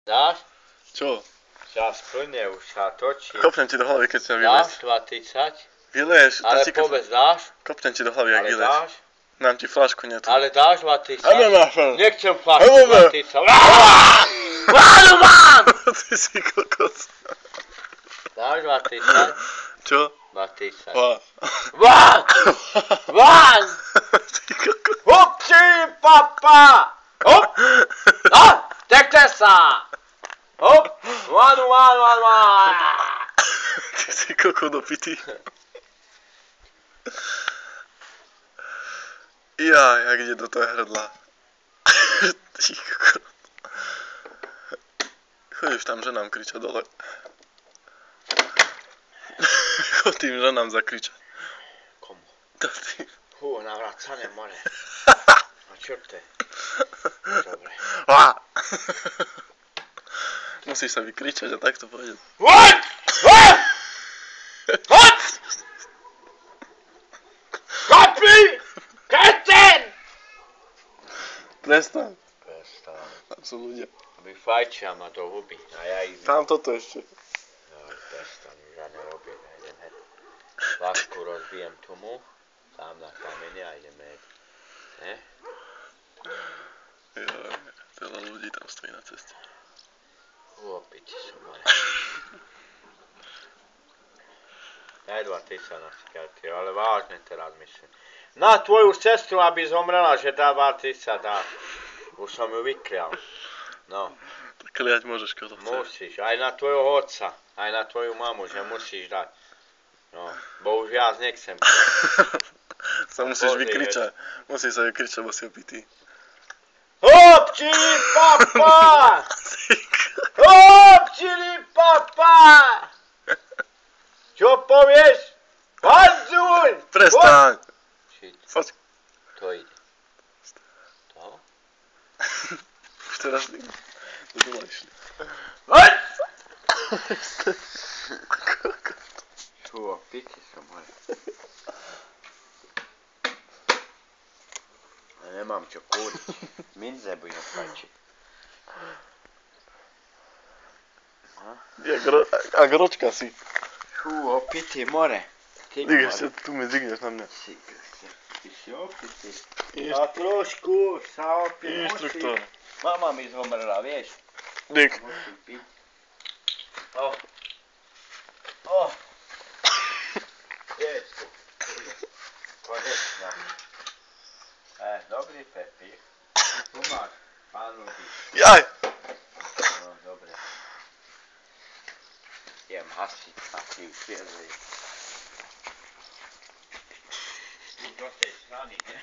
Dáš? Čo? Čas plne, už sa točí. Kopnem ti do hlavy, keď sa Dáš vylez. 2,30? Vylez, Ale povedz, dáš? Kopnem ti do hlavy, ak Ale vylez. dáš? Dám ti flašku, nie tu. Ale dáš 2,30? Áno, náfel. Nechcem flašku Áno, 2,30. Áno, mám! Ty si kokos. Dáš 2,30? Čo? 2,30. Vá. Ván! Ty kokos. Hupči, papa! Hup! No, tekte sa! Hup! Ván. Ty si kokos dopitý. Jak ide do toho hrdla. Ty kokos. Chodíš tam ženám kričať dole. Chod tým ženám zakričať. Komu? To ty. Navracanie more. A čo to je? Dobre. Musíš sa vykričať a takto povedať. What? Kapi! Kreten! Prestaň. Prestaň. Tam sú ľudia. Aby fajčia ma do huby. A ja ich... Tam toto ešte. No, prestaň, už ja nerobím. Ja idem hed. Lásku rozbijem tomu. Tam na kamene a ideme hed. Ne? Veľa ľudí tam stojí na ceste. Opiči sú moje. Daj 2,30 na cigaretu, ale vážne teraz myslím. Na tvoju cestu, aby zomrela, že dá 2,30 dá. Už som ju vyklial. No. Tak kliať môžeš, koľko chceš. Musíš, aj na tvojho otca, aj na tvoju mamu, že musíš dať. No, bo už viac nechcem. Sa musíš vykričať. Musíš sa vykričať, bo si opitý. Hopčili papa! Hopčili papa! Čo povieš? Panzuň! Prestaň! Poď. To ide. To? Už teraz do dole išli. Hoď! Čo, piči som moje. Ja nemám čo kúriť. Minze budem fajčiť. Jak ročka si. Fú, opitý more. Díš, tu mi zigneš na mňa. Ty si opitý. A trošku sa opie Inštruktor. Mama mi zomrela, vieš? Dík. Musím piť. Vieš tu. Konečná. Dobrý Pepi. Tu máš, pán ľudí. Jaj! No, dobre. Idem hasiť na tým pierdli. Do tej strany, ne?